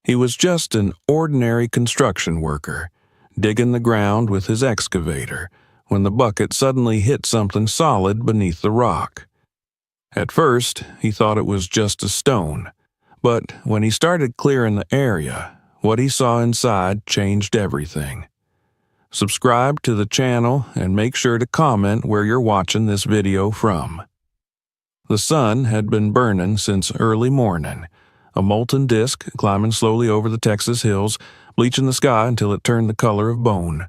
He was just an ordinary construction worker, digging the ground with his excavator, when the bucket suddenly hit something solid beneath the rock. At first, he thought it was just a stone, but when he started clearing the area, what he saw inside changed everything. Subscribe to the channel and make sure to comment where you're watching this video from. The sun had been burning since early morning, a molten disk climbing slowly over the Texas hills, bleaching the sky until it turned the color of bone.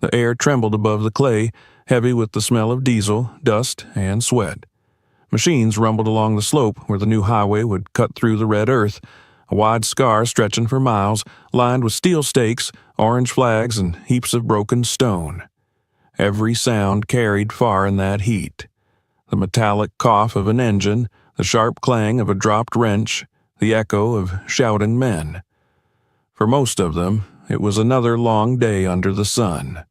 The air trembled above the clay, heavy with the smell of diesel, dust, and sweat. Machines rumbled along the slope where the new highway would cut through the red earth, a wide scar stretching for miles, lined with steel stakes, orange flags, and heaps of broken stone. Every sound carried far in that heat. The metallic cough of an engine, the sharp clang of a dropped wrench, the echo of shouting men. For most of them, it was another long day under the sun.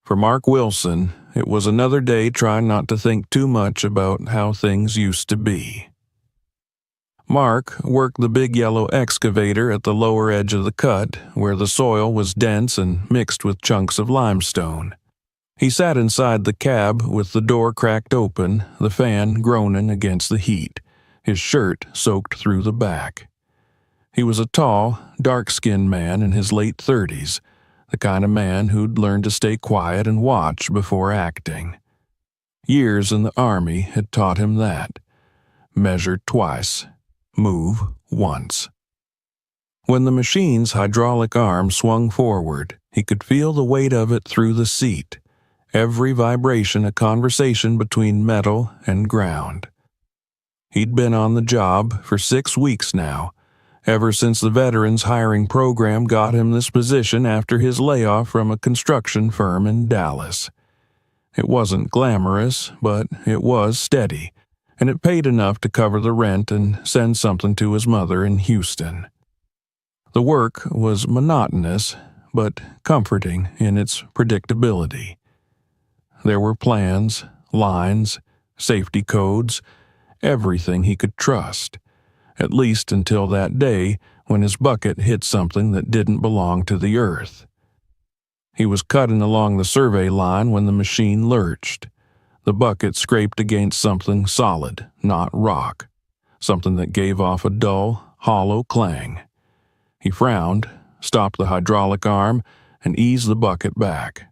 For Mark Wilson, it was another day trying not to think too much about how things used to be. Mark worked the big yellow excavator at the lower edge of the cut, where the soil was dense and mixed with chunks of limestone. He sat inside the cab with the door cracked open, the fan groaning against the heat, his shirt soaked through the back. He was a tall, dark-skinned man in his late 30s, the kind of man who'd learned to stay quiet and watch before acting. Years in the Army had taught him that. Measure twice. Move once. When the machine's hydraulic arm swung forward, he could feel the weight of it through the seat, every vibration a conversation between metal and ground. He'd been on the job for 6 weeks now, ever since the veterans hiring program got him this position after his layoff from a construction firm in Dallas. It wasn't glamorous, but it was steady, and it paid enough to cover the rent and send something to his mother in Houston. The work was monotonous, but comforting in its predictability. There were plans, lines, safety codes, everything he could trust, at least until that day when his bucket hit something that didn't belong to the earth. He was cutting along the survey line when the machine lurched. The bucket scraped against something solid, not rock, something that gave off a dull, hollow clang. He frowned, stopped the hydraulic arm, and eased the bucket back.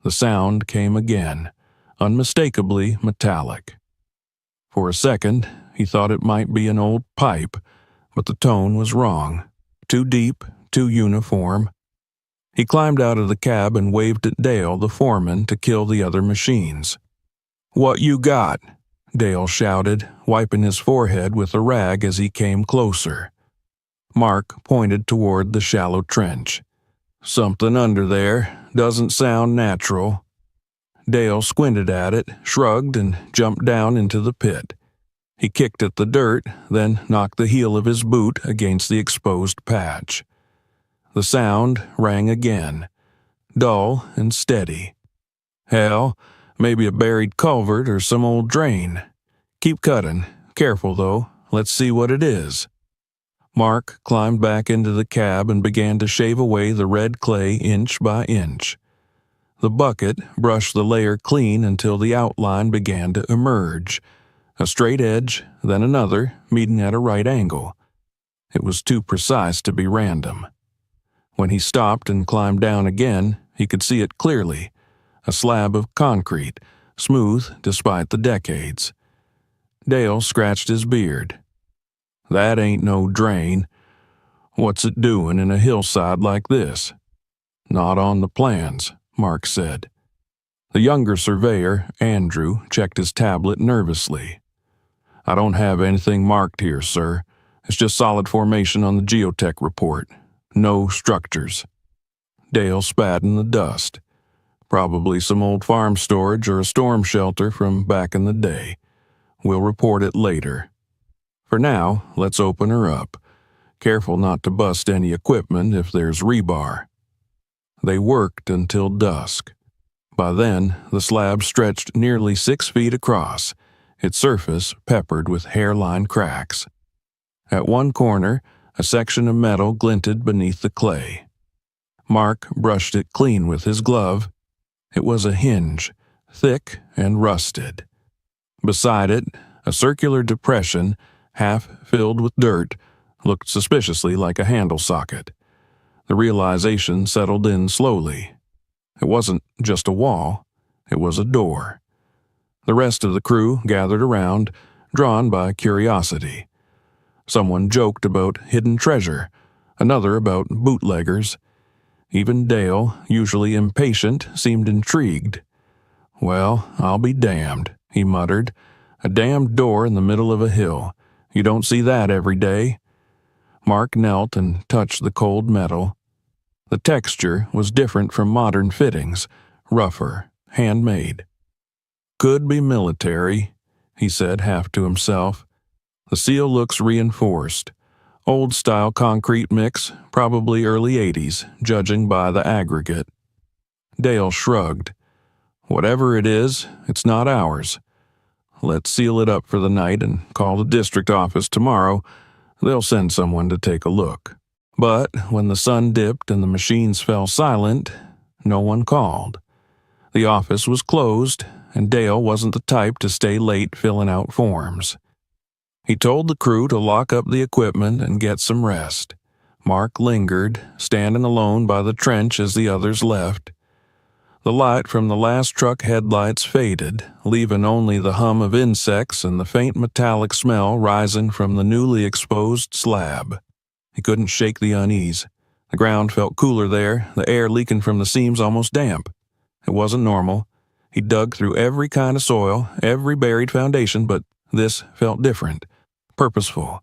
The sound came again, unmistakably metallic. For a second, he thought it might be an old pipe, but the tone was wrong. Too deep, too uniform. He climbed out of the cab and waved at Dale, the foreman, to kill the other machines. "What you got?" Dale shouted, wiping his forehead with a rag as he came closer. Mark pointed toward the shallow trench. "Something under there. Doesn't sound natural." Dale squinted at it, shrugged, and jumped down into the pit. He kicked at the dirt, then knocked the heel of his boot against the exposed patch. The sound rang again, dull and steady. Hell, maybe a buried culvert or some old drain. Keep cutting. Careful, though. Let's see what it is. Mark climbed back into the cab and began to shave away the red clay inch by inch. The bucket brushed the layer clean until the outline began to emerge. A straight edge, then another, meeting at a right angle. It was too precise to be random. When he stopped and climbed down again, he could see it clearly. A slab of concrete, smooth despite the decades. Dale scratched his beard. "That ain't no drain. What's it doing in a hillside like this?" "Not on the plans," Mark said. The younger surveyor, Andrew, checked his tablet nervously. "I don't have anything marked here, sir. It's just solid formation on the geotech report. No structures." Dale spat in the dust. "Probably some old farm storage or a storm shelter from back in the day. We'll report it later. For now, let's open her up. Careful not to bust any equipment if there's rebar." They worked until dusk. By then, the slab stretched nearly 6 feet across, its surface peppered with hairline cracks. At one corner, A section of metal glinted beneath the clay. Mark brushed it clean with his glove. It was a hinge, thick and rusted. Beside it, a circular depression, half filled with dirt, looked suspiciously like a handle socket. The realization settled in slowly. It wasn't just a wall, it was a door. The rest of the crew gathered around, drawn by curiosity. Someone joked about hidden treasure, another about bootleggers. Even Dale, usually impatient, seemed intrigued. "Well, I'll be damned," he muttered. "A damned door in the middle of a hill. You don't see that every day." Mark knelt and touched the cold metal. The texture was different from modern fittings, rougher, handmade. "Could be military," he said half to himself. "The seal looks reinforced. Old-style concrete mix, probably early 80s, judging by the aggregate." Dale shrugged. "Whatever it is, it's not ours. Let's seal it up for the night and call the district office tomorrow. They'll send someone to take a look." But when the sun dipped and the machines fell silent, no one called. The office was closed, and Dale wasn't the type to stay late filling out forms. He told the crew to lock up the equipment and get some rest. Mark lingered, standing alone by the trench as the others left. The light from the last truck headlights faded, leaving only the hum of insects and the faint metallic smell rising from the newly exposed slab. He couldn't shake the unease. The ground felt cooler there, the air leaking from the seams almost damp. It wasn't normal. He dug through every kind of soil, every buried foundation, but this felt different, purposeful.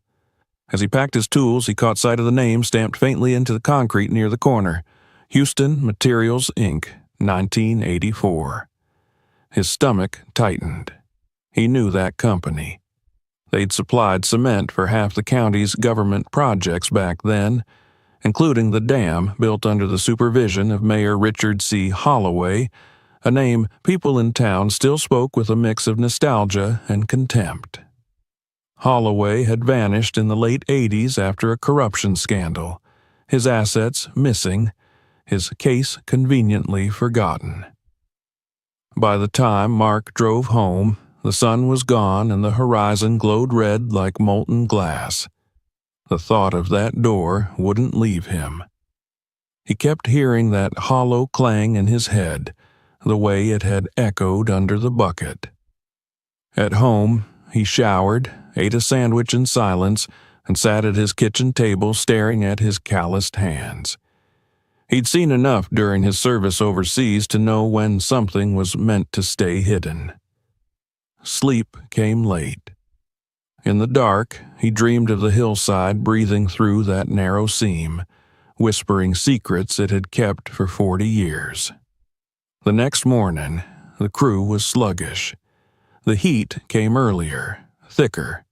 As he packed his tools, he caught sight of the name stamped faintly into the concrete near the corner. Houston Materials, Inc., 1984. His stomach tightened. He knew that company. They'd supplied cement for half the county's government projects back then, including the dam built under the supervision of Mayor Richard C. Holloway, a name people in town still spoke with a mix of nostalgia and contempt. Holloway had vanished in the late 80s after a corruption scandal, his assets missing, his case conveniently forgotten. By the time Mark drove home, the sun was gone and the horizon glowed red like molten glass. The thought of that door wouldn't leave him. He kept hearing that hollow clang in his head, the way it had echoed under the bucket. At home, he showered, ate a sandwich in silence, and sat at his kitchen table staring at his calloused hands. He'd seen enough during his service overseas to know when something was meant to stay hidden. Sleep came late. In the dark, he dreamed of the hillside breathing through that narrow seam, whispering secrets it had kept for 40 years. The next morning, the crew was sluggish. The heat came earlier, thicker.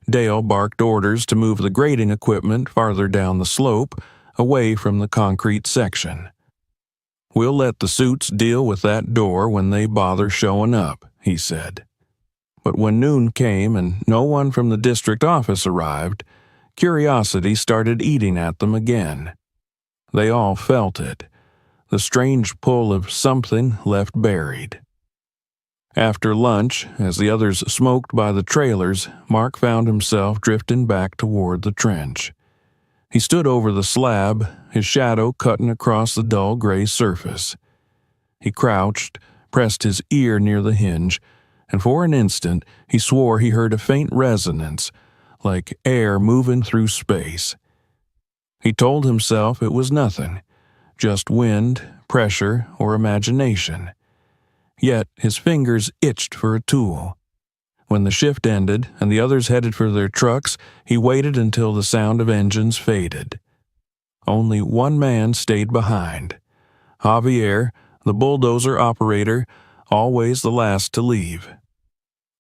Dale barked orders to move the grading equipment farther down the slope, away from the concrete section. "We'll let the suits deal with that door when they bother showing up," he said. But when noon came and no one from the district office arrived, curiosity started eating at them again. They all felt it, the strange pull of something left buried. After lunch, as the others smoked by the trailers, Mark found himself drifting back toward the trench. He stood over the slab, his shadow cutting across the dull gray surface. He crouched, pressed his ear near the hinge, and for an instant he swore he heard a faint resonance, like air moving through space. He told himself it was nothing, just wind, pressure, or imagination. Yet his fingers itched for a tool. When the shift ended and the others headed for their trucks, he waited until the sound of engines faded. Only one man stayed behind. Javier, the bulldozer operator, always the last to leave.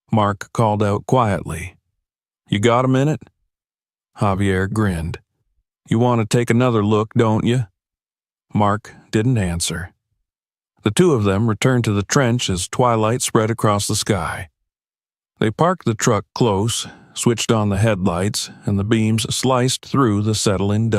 Mark called out quietly, "You got a minute?" Javier grinned. "You want to take another look, don't you?" Mark didn't answer. The two of them returned to the trench as twilight spread across the sky. They parked the truck close, switched on the headlights, and the beams sliced through the settling